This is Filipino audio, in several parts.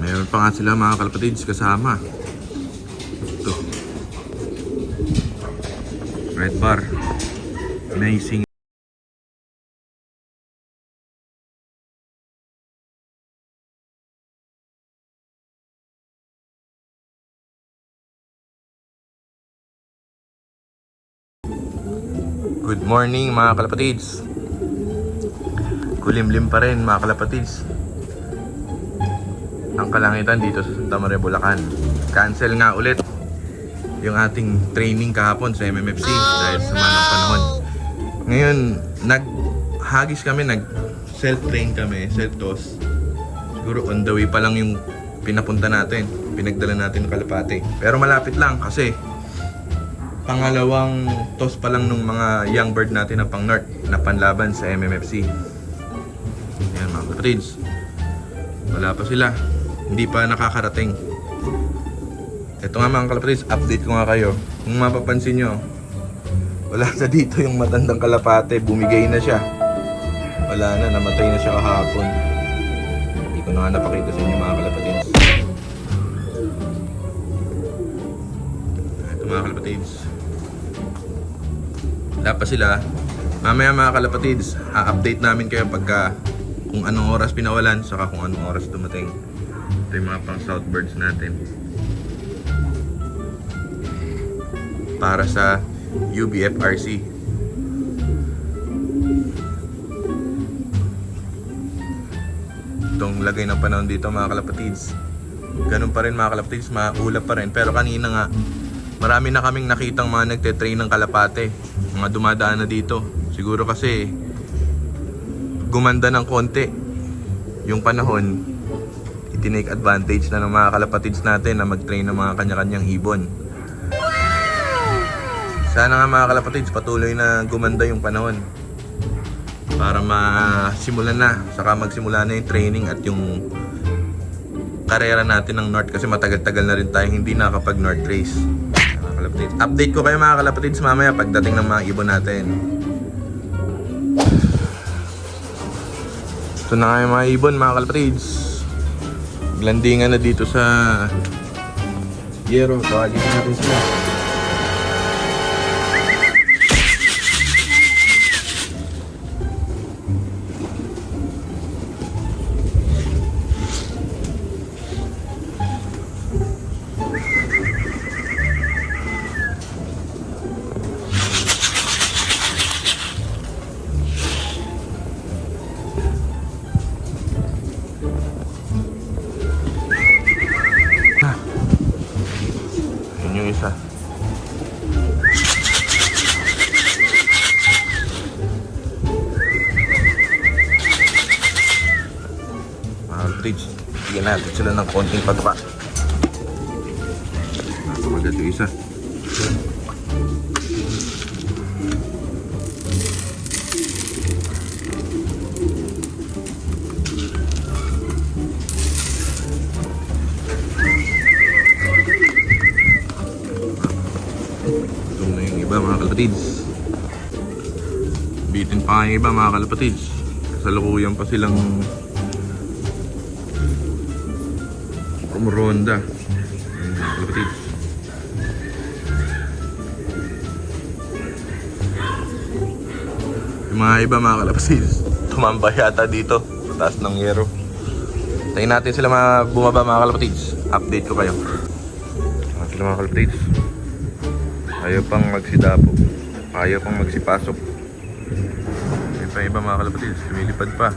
Mayroon pa nga sila mga kalapatids kasama. Ito. Red bar. Amazing. Good morning mga kalapatids. Kulimlim pa rin mga kalapatids ang kalangitan dito sa Santa Maria, Bulacan. Cancel nga ulit yung ating training kahapon sa MMFC dahil sa manang panahon. Ngayon, naghagis kami, nag-self-train kami, self-toss. Siguro on the way pa lang yung pinapunta natin, pinagdala natin ng Kalapate. Pero malapit lang kasi pangalawang toss pa lang nung mga young bird natin na pang north na panlaban sa MMFC. Ayan mga kalapatids, wala pa sila, hindi pa nakakarating. Ito nga mga kalapatids, update ko nga kayo. Kung mapapansin nyo, wala na dito yung matandang kalapate, bumigay na siya. Wala na, namatay na siya kahapon. Hindi ko na nga napakita sa inyo mga kalapatids. Ito mga kalapatids, wala pa sila. Mamaya mga kalapatids, update namin kayo pagka kung anong oras pinawalan, saka kung anong oras dumating. Ito yung mga pang southbirds natin para sa UBFRC. Itong lagay ng panahon dito mga kalapatids, ganun pa rin mga kalapatids, maulap pa rin. Pero kanina nga, marami na kaming nakitang mga nagte-train ng kalapate, mga dumadaan na dito. Siguro kasi gumanda ng konti yung panahon, itinake advantage na ng mga kalapatids natin na mag-train ng mga kanya-kanyang ibon. Sana nga mga kalapatids, patuloy na gumanda yung panahon para masimulan na, saka magsimula na yung training at yung karera natin ng North, kasi matagal-tagal na rin tayo hindi nakapag North race. Update ko kayo mga kalapatids mamaya pagdating ng mga ibon natin. Ito na nga yung mga ibon mga kalapatids, landingan na dito sa Yero. Tawagin natin sila. Yung isa. Bridge, bigyan natin sila ng konting patuka. Maganda yung isa. Mga kalapatids, bitin pa nga yung iba mga kalapatids, kasalukuyan pa silang umuronda. Mga kalapatids, yung mga iba mga kalapatids tumambay yata dito sa taas ng Yero. Tayin natin sila bumaba mga kalapatids, update ko kayo. Sila mga kalapatids, ayaw pang magsidapo, ayaw pang magsipasok. May pa iba mga kalapatids, lumilipad pa.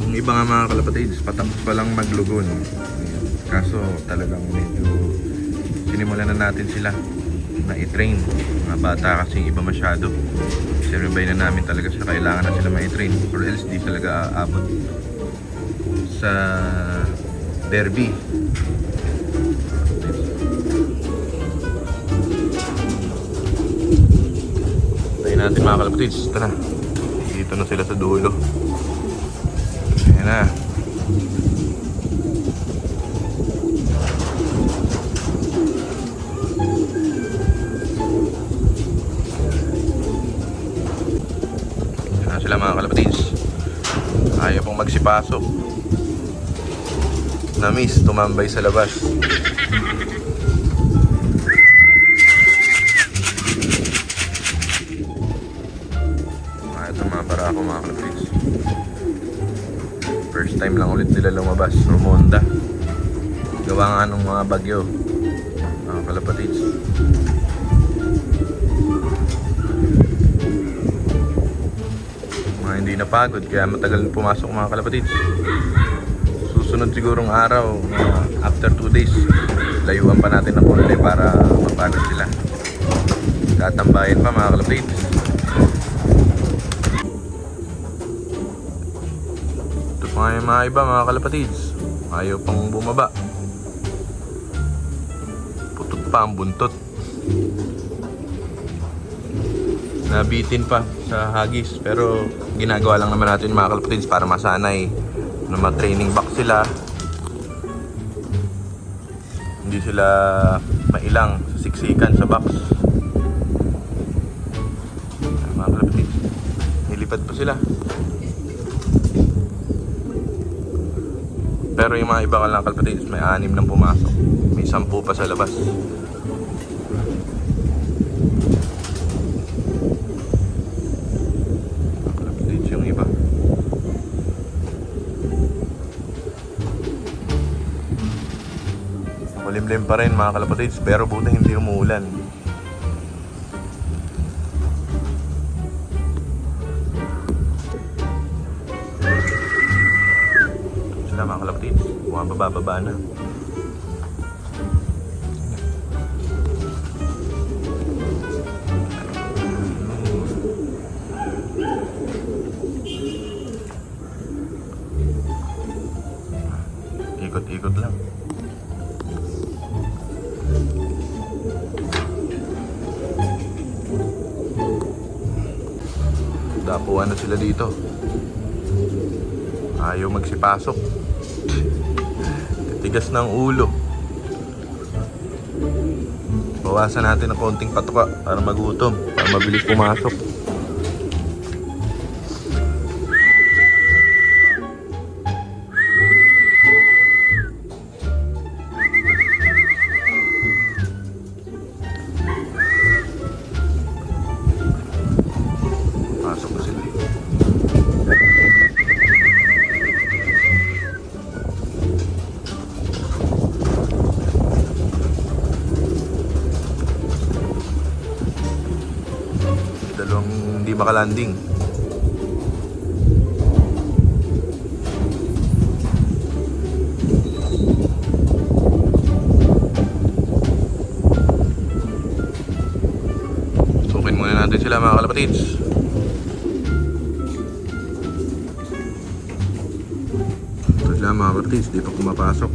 Yung iba nga mga kalapatids, patapos pa lang maglugon. Kaso talagang medyo sinimulan na natin sila na i-train. Mga bata kasi iba masyado, sinubay na namin talaga sila, kailangan na sila ma-i-train or else di talaga aabot sa derby. Tayo natin mga kalapatids, tara, dito na sila sa dulo. Ayan na. mga kalapatids. Ayaw pong magsipasok. Na-miss, tumambay sa labas. Ito mga barako mga kalapatids. First time lang ulit nila lumabas. Rumonda. Gawa nga ng mga bagyo. Mga kalapatids. Mga hindi napagod kaya matagal pumasok mga kalapatids. Susunod sigurong araw, after 2 days, layuan pa natin ng konti para mapagod sila. Tatambayan pa mga kalapatids. Ito pa nga yung mga iba mga kalapatids. Ayaw pang bumaba. Putot pa ang buntot. Nabitin pa sa hagis, pero ginagawa lang naman natin mga kalapatids para masanay na ma-training back sila, hindi sila mailang sa siksikan sa box. Mga kalapatids, nilipad pa sila. Pero yung mga iba lang kalapatids, may 6 nang pumasok, may 10 pa sa labas. Malimlim pa rin mga kalapatids, pero buti hindi umuulan. Sila mga kalapatids, bumababa na. Ikot-ikot lang. Dapuan na sila dito. Ayaw magsipasok. Tigas ng ulo. Bawasan natin ng konting patuka para magutom, para mabilis pumasok. Pasok na sila. Dalawang hindi makalanding. Sukin muna natin sila mga kalapatids. Ito sila mga kalapatids, di pa pumapasok.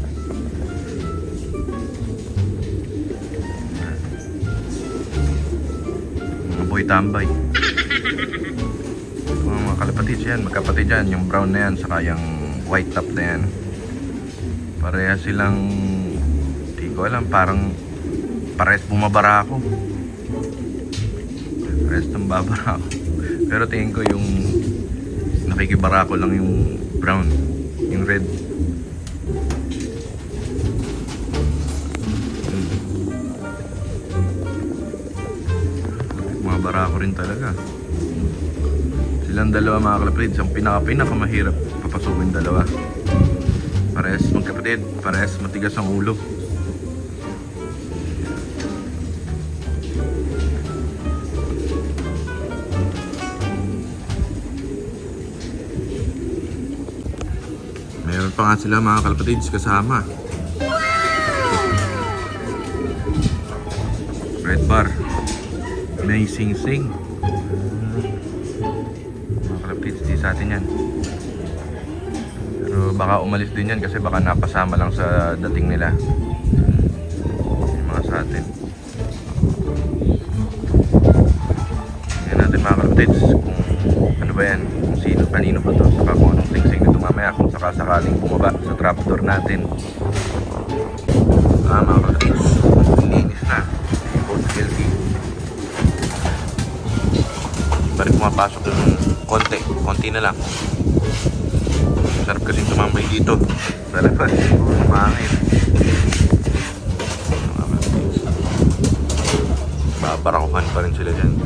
Mga boy tambay. Mga kalapatids yan, magkapatid yan. Yung brown na yan, saka yung white top na yan. Pareha silang, di ko alam, parang parehas bumabara ako. Parehas tambabara ako. Pero tingin ko yung nakikibara ko lang yung brown, yung red. Bumabara ako rin talaga. Silang dalawa mga kalapatids, ang pinakamahirap papasukin dalawa. Parehas magkapatid, parehas matigas ang ulo. Meron pa nga sila mga kalapatids kasama. Red bar. May sing-sing. Mga kalapatids, di sa atin yan. Pero baka umalis din yan kasi baka napasama lang sa dating nila. Yung mga sa atin. Tingnan natin mga kalapatids kung ano ba yan, kung sino, kanino ba to, saka kung anong sing-sing nito mamaya, kung sakasakaling bumaba sa trapdoor natin. Mga kalapatids, linis na. Both guilty. Balik pumapasok yung konti konti na lang. Sarap kasi tumambay dito. Sa labas, umangin. Babarakuhan pa rin sila dyan.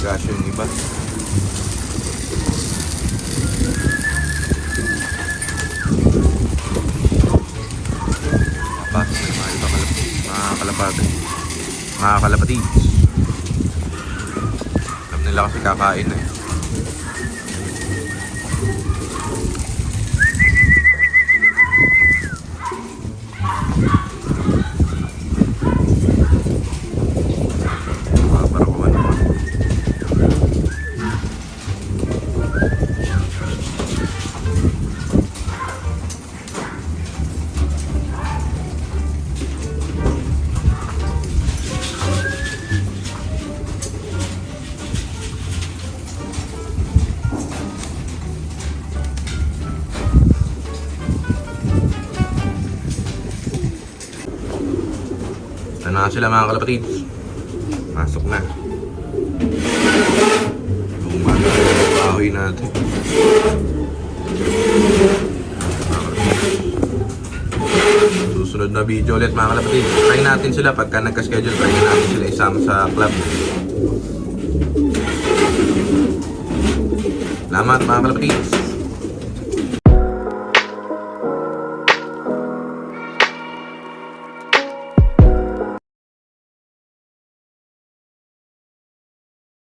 Kasi yung iba. Pasok na mga iba mga kalapati. Alam nila kasi kakain eh. Ito na sila mga kalapatid. Masok na. Umaga yung bahoy natin. Susunod na video ulit mga kalapatid. Try natin sila pagka nagka-schedule. Try natin sila isama sa club. Salamat mga kalapatid.